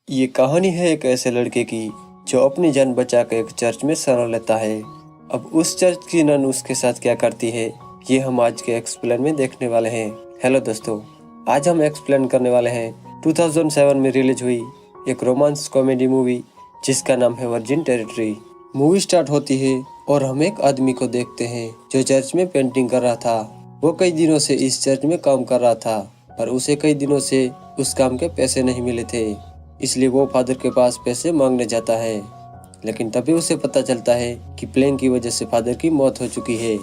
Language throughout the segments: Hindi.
ये कहानी है एक ऐसे लड़के की जो अपनी जान बचाकर एक चर्च में शरण लेता है। अब उस चर्च की नन उसके साथ क्या करती है, ये हम आज के एक्सप्लेन में देखने वाले हैं। हेलो दोस्तों, आज हम एक्सप्लेन करने वाले हैं 2007 में रिलीज हुई एक रोमांस कॉमेडी मूवी जिसका नाम है वर्जिन टेरिटरी। मूवी स्टार्ट होती है और हम एक आदमी को देखते हैं जो चर्च में पेंटिंग कर रहा था। वो कई दिनों से इस चर्च में काम कर रहा था पर उसे कई दिनों से उस काम के पैसे नहीं मिले थे, इसलिए वो फादर के पास पैसे मांगने जाता है। लेकिन तभी उसे पता चलता है कि प्लेन की वजह से फादर की मौत हो चुकी है।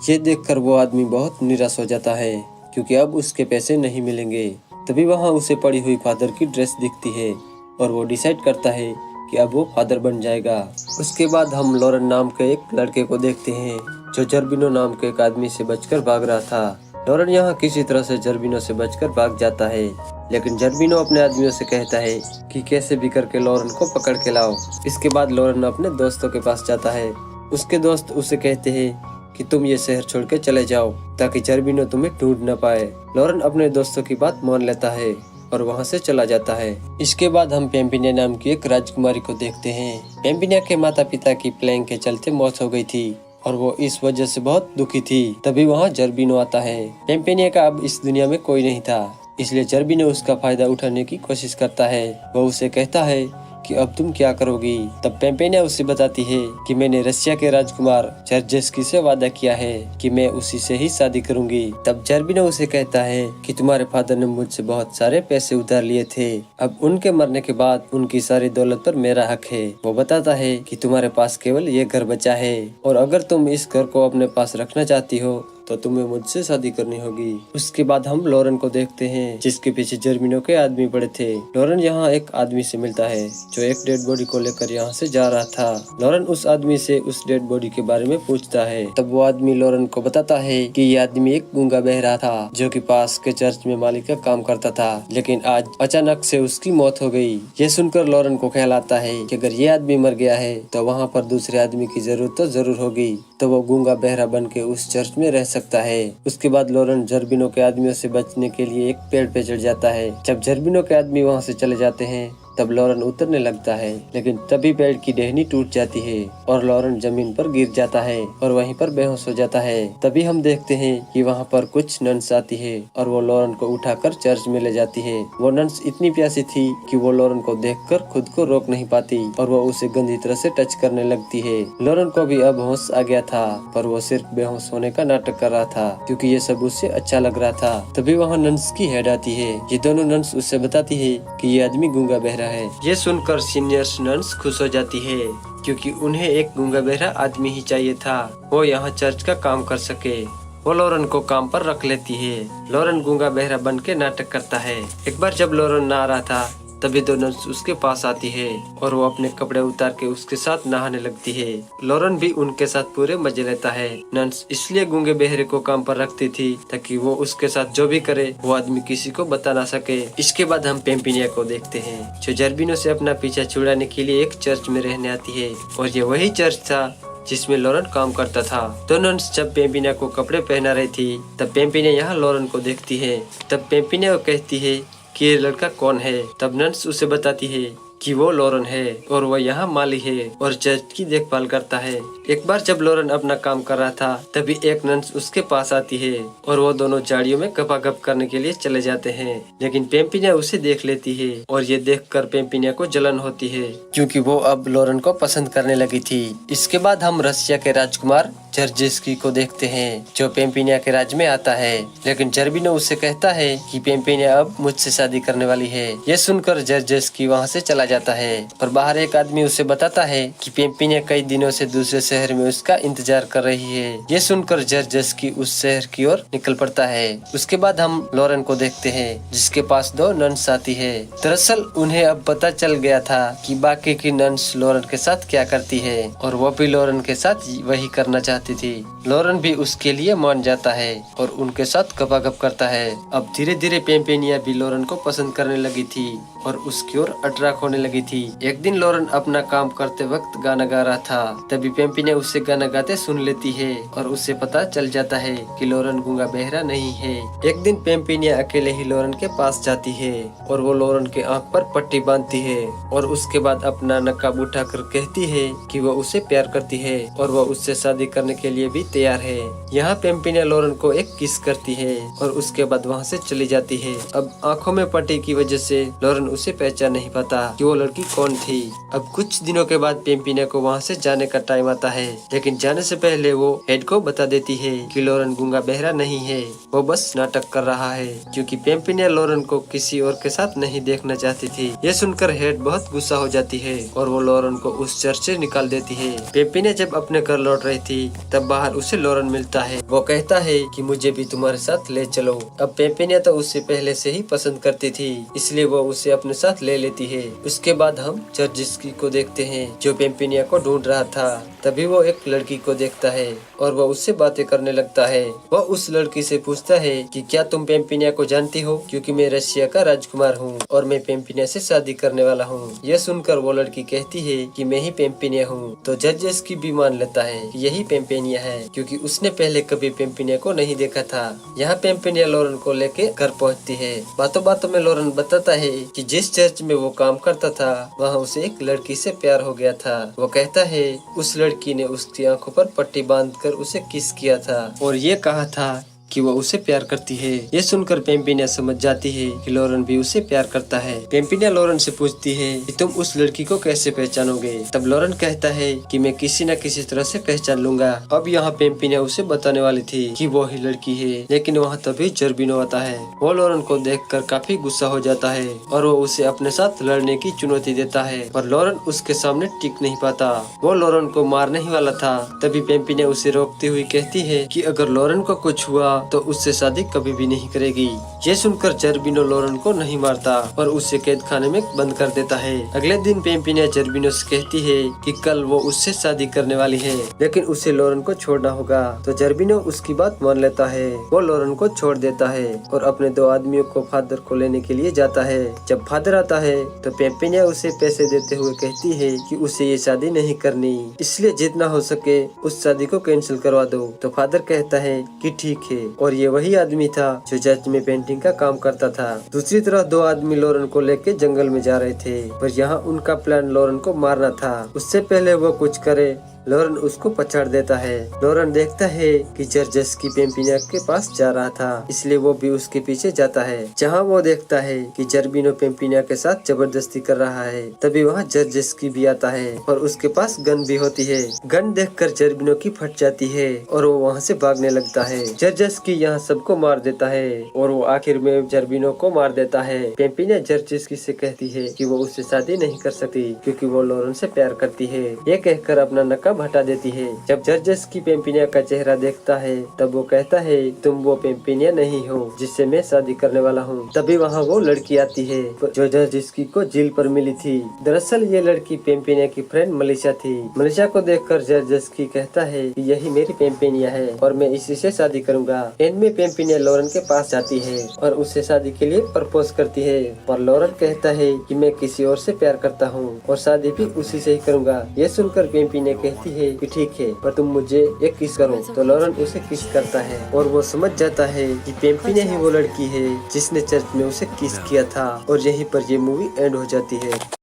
ये देखकर वो आदमी बहुत निराश हो जाता है क्योंकि अब उसके पैसे नहीं मिलेंगे। तभी वहाँ उसे पड़ी हुई फादर की ड्रेस दिखती है और वो डिसाइड करता है कि अब वो फादर बन जाएगा। उसके बाद हम लॉरेन नाम के एक लड़के को देखते हैं जो जर्बिनो नाम के एक आदमी से बचकर भाग रहा था। लॉरेन यहाँ किसी तरह से जर्बिनो से बचकर भाग जाता है, लेकिन जर्बिनो अपने आदमियों से कहता है कि कैसे भी करके लॉरेन को पकड़ के लाओ। इसके बाद लॉरेन अपने दोस्तों के पास जाता है। उसके दोस्त उसे कहते हैं कि तुम ये शहर छोड़ के चले जाओ ताकि जर्बिनो तुम्हें ढूंढ न पाए। लॉरेन अपने दोस्तों की बात मान लेता है और वहाँ से चला जाता है। इसके बाद हम पेम्पिनिया नाम की एक राजकुमारी को देखते हैं। पेम्पिनिया के माता पिता की प्लेग के चलते मौत हो गई थी और वो इस वजह से बहुत दुखी थी। तभी वहाँ जर्बिनो आता है। पेम्पिनिया का अब इस दुनिया में कोई नहीं था, इसलिए जर्बिनो उसका फायदा उठाने की कोशिश करता है। वो उसे कहता है कि अब तुम क्या करोगी। तब पेम्पेनिया उसे बताती है कि मैंने रशिया के राजकुमार जर्जेस्की से वादा किया है कि मैं उसी से ही शादी करूंगी। तब जर्बिनो उसे कहता है कि तुम्हारे फादर ने मुझसे बहुत सारे पैसे उधार लिए थे, अब उनके मरने के बाद उनकी सारी दौलत पर मेरा हक है। वो बताता है कि तुम्हारे पास केवल ये घर बचा है और अगर तुम इस घर को अपने पास रखना चाहती हो तो तुम्हें मुझसे शादी करनी होगी। उसके बाद हम लॉरेन को देखते हैं जिसके पीछे जर्बिनो के आदमी पड़े थे। लॉरेन यहाँ एक आदमी से मिलता है जो एक डेड बॉडी को लेकर यहाँ से जा रहा था। लॉरेन उस आदमी से उस डेड बॉडी के बारे में पूछता है। तब वो आदमी लॉरेन को बताता है कि ये आदमी एक गूंगा बहरा था जो कि पास के चर्च में मालिक का काम करता था, लेकिन आज अचानक से उसकी मौत हो गई। ये सुनकर लॉरेन को ख्याल आता है कि अगर ये आदमी मर गया है तो वहाँ पर दूसरे आदमी की जरूरत तो जरूर होगी, तो वो गूंगा बहरा बन के उस चर्च में रह सकता है। उसके बाद लॉरेन जर्बिनो के आदमियों से बचने के लिए एक पेड़ पे चढ़ जाता है। जब जर्बिनो के आदमी वहाँ से चले जाते हैं तब लॉरेन उतरने लगता है, लेकिन तभी पेड़ की टहनी टूट जाती है और लॉरेन जमीन पर गिर जाता है और वहीं पर बेहोश हो जाता है। तभी हम देखते हैं कि वहाँ पर कुछ नन्स आती है और वो लॉरेन को उठाकर चर्च में ले जाती है। वो नन्स इतनी प्यासी थी कि वो लॉरेन को देखकर खुद को रोक नहीं पाती और वो उसे गंदी तरह से टच करने लगती है। लॉरेन को भी अब होश आ गया था, पर वो सिर्फ बेहोश होने का नाटक कर रहा था क्योंकि ये सब उसे अच्छा लग रहा था। तभी वहाँ नन्स की हेड आती है। ये दोनों नन्स उससे बताती है कि ये आदमी गूंगा बहरा है। ये सुनकर सीनियर नन्स खुश हो जाती है क्योंकि उन्हें एक गूंगा बहरा आदमी ही चाहिए था, वो यहाँ चर्च का काम कर सके। वो लॉरेन को काम पर रख लेती है। लॉरेन गूंगा बहरा बन के नाटक करता है। एक बार जब लॉरेन नहा रहा था तभी दो नन्स उसके पास आती है और वो अपने कपड़े उतार के उसके साथ नहाने लगती है। लॉरेन भी उनके साथ पूरे मजे लेता है। नन्स इसलिए गूंगे बहरे को काम पर रखती थी ताकि वो उसके साथ जो भी करे वो आदमी किसी को बता ना सके। इसके बाद हम पेम्पिनिया को देखते हैं जो जर्बिनो से अपना पीछा छुड़ाने के लिए एक चर्च में रहने आती है और ये वही चर्च था जिसमें लॉरेन काम करता था। तो नन्स जब पेम्पिनिया को कपड़े पहना रही थी तब पेम्पिनिया यहाँ लॉरेन को देखती है। तब पेम्पिनिया कहती है कि ये लड़का कौन है। तब नन्स उसे बताती है कि वो लॉरेन है और वो यहाँ माली है और चर्च की देखभाल करता है। एक बार जब लॉरेन अपना काम कर रहा था तभी एक नन्स उसके पास आती है और वो दोनों झाड़ियों में गपागप करने के लिए चले जाते हैं, लेकिन पेम्पिनिया उसे देख लेती है और ये देखकर पेम्पिनिया को जलन होती है क्योंकि वो अब लॉरेन को पसंद करने लगी थी। इसके बाद हम रशिया के राजकुमार जर्जेस्की को देखते हैं जो पेम्पिनिया के राज में आता है, लेकिन जर्बिनो उससे कहता है कि पेम्पिनिया अब मुझसे शादी करने वाली है। ये सुनकर जर्जेस्की वहाँ से चला जाता है, पर बाहर एक आदमी उसे बताता है कि पेम्पिनिया कई दिनों से दूसरे शहर में उसका इंतजार कर रही है। ये सुनकर जर्जेस्की उस शहर की ओर निकल पड़ता है। उसके बाद हम लॉरेन को देखते हैं जिसके पास दो नन्स आती है। दरअसल उन्हें अब पता चल गया था कि बाकी की नन्स लॉरेन के साथ क्या करती है और वो भी लॉरेन के साथ वही करना चाहती थी। लॉरेन भी उसके लिए मान जाता है और उनके साथ गपागप करता है। अब धीरे धीरे पेम्पिनिया भी लॉरेन को पसंद करने लगी थी और उसकी ओर अट्रैक्ट होने लगी थी। एक दिन लॉरेन अपना काम करते वक्त गाना गा रहा था, तभी पेम्पिनिया उससे गाना गाते सुन लेती है और उससे पता चल जाता है कि लॉरेन गूंगा बहरा नहीं है। एक दिन पेम्पिनिया अकेले ही लॉरेन के पास जाती है और वो लॉरेन के आंख पर पट्टी बांधती है और उसके बाद अपना नकाब उठाकर कहती है कि वो उसे प्यार करती है और वो उससे शादी करने के लिए भी तैयार है। यहाँ पेम्पिनिया लॉरेन को एक किस करती है और उसके बाद वहाँ से चली जाती है। अब आंखों में पट्टी की वजह से लॉरेन उसे पहचान नहीं पाता कि वो लड़की कौन थी। अब कुछ दिनों के बाद पेम्पिनिया को वहाँ से जाने का टाइम आता है, लेकिन जाने से पहले वो हेड को बता देती है कि लॉरेन गूंगा बहरा नहीं है, वो बस नाटक कर रहा है, क्योंकि पेम्पिनिया लॉरेन को किसी और के साथ नहीं देखना चाहती थी। ये सुनकर हेड बहुत गुस्सा हो जाती है और वो लॉरेन को उस चर्च से निकाल देती है। पेम्पिनिया जब अपने घर लौट रही थी तब बाहर उसे लॉरेन मिलता है। वो कहता है कि मुझे भी तुम्हारे साथ ले चलो। अब पेम्पिनिया तो उससे पहले से ही पसंद करती थी, इसलिए वो उसे अपने साथ ले लेती है। उसके बाद हम जर्जिस्की को देखते हैं जो पेम्पिनिया को ढूंढ रहा था। तभी वो एक लड़की को देखता है और वो उससे बातें करने लगता है। वो उस लड़की से पूछता है कि क्या तुम पेम्पिनिया को जानती हो, क्योंकि मैं रशिया का राजकुमार हूँ और मैं पेम्पिनिया से शादी करने वाला हूँ। यह सुनकर वो लड़की कहती है कि मैं ही पेम्पिनिया हूँ। तो जर्जिस्की भी मान लेता है कि यही पेम्पिनिया है, क्योंकि उसने पहले कभी पेम्पिनिया को नहीं देखा था। यहाँ पेम्पिनिया लॉरेन को लेके घर पहुँचती है। बातों बातों में लॉरेन बताता है कि जिस चर्च में वो काम करता था वहाँ उसे एक लड़की से प्यार हो गया था। वो कहता है उस लड़की ने उसकी आंखों पर पट्टी बांधकर उसे किस किया था और ये कहा था कि वो उसे प्यार करती है। ये सुनकर पेम्पिनिया समझ जाती है कि लॉरेन भी उसे प्यार करता है। पेम्पिनिया लॉरेन से पूछती है कि तुम उस लड़की को कैसे पहचानोगे। तब लॉरेन कहता है कि मैं किसी न किसी तरह से पहचान लूंगा। अब यहाँ पेम्पिनिया उसे बताने वाली थी कि वो ही लड़की है, लेकिन वहाँ तभी जर्बिनो आता है। वो लॉरेन को देखकर काफी गुस्सा हो जाता है और वो उसे अपने साथ लड़ने की चुनौती देता है, पर लॉरेन उसके सामने टिक नहीं पाता। वो लॉरेन को मारने ही वाला था, तभी पेम्पिनिया उसे रोकते हुए कहती है कि अगर लॉरेन को कुछ हुआ तो उससे शादी कभी भी नहीं करेगी। ये सुनकर जर्बिनो लॉरेन को नहीं मारता और उसे कैद खाने में बंद कर देता है। अगले दिन पेम्पिनिया जर्बिनो से कहती है कि कल वो उससे शादी करने वाली है, लेकिन उसे लॉरेन को छोड़ना होगा। तो जर्बिनो उसकी बात मान लेता है। वो लॉरेन को छोड़ देता है और अपने 2 आदमियों को फादर को लेने के लिए जाता है। जब फादर आता है तो पेम्पिनिया उसे पैसे देते हुए कहती है कि उसे ये शादी नहीं करनी, इसलिए जितना हो सके उस शादी को कैंसिल करवा दो। तो फादर कहता है कि ठीक है, और ये वही आदमी था जो चर्च में पेंटिंग का काम करता था। दूसरी तरफ 2 आदमी लॉरेन को लेके जंगल में जा रहे थे, पर यहाँ उनका प्लान लॉरेन को मारना था। उससे पहले वो कुछ करे लॉरेन उसको पछाड़ देता है। लॉरेन देखता है कि जर्जिस्की पेम्पिनिया के पास जा रहा था, इसलिए वो भी उसके पीछे जाता है। जहाँ वो देखता है कि जर्बिनो पेम्पिनिया के साथ जबरदस्ती कर रहा है, तभी वहाँ जर्जिस्की भी आता है और उसके पास गन भी होती है। गन देखकर जर्बिनो की फट जाती है और वो वहाँ से भागने लगता है। जर्जिस्की यहाँ सबको मार देता है और वो आखिर में जर्बिनो को मार देता है। पेम्पिनिया जर्जिस्की से कहती है कि वो उससे शादी नहीं कर सकती, क्योंकि वो लॉरेन से प्यार करती है। ये कहकर अपना नकाब हटा देती है। जब जर्जिस्की पेम्पिनिया का चेहरा देखता है तब वो कहता है तुम वो पेम्पिनिया नहीं हो जिससे मैं शादी करने वाला हूँ। तभी वहाँ वो लड़की आती है जो जर्जिस्की को जेल पर मिली थी। दरअसल ये लड़की पेम्पिनिया की फ्रेंड मलिशा थी। मलिशा को देखकर जर्जिस्की कहता है कि यही मेरी पेम्पिनिया है और मैं इसी से शादी करूंगा। एंड में पेम्पिनिया लॉरेन के पास जाती है और उससे शादी के लिए प्रपोज करती है, पर लॉरेन कहता है कि मैं किसी और से प्यार करता हूँ और शादी भी उसी से ही करूंगा। ये सुनकर पेम्पिनिया कहती है कि ठीक है, पर तुम मुझे एक किस करो। तो लॉरेन उसे किस करता है और वो समझ जाता है कि पेम्पिनिया ही वो लड़की है जिसने चर्च में उसे किस किया था, और यहीं पर ये मूवी एंड हो जाती है।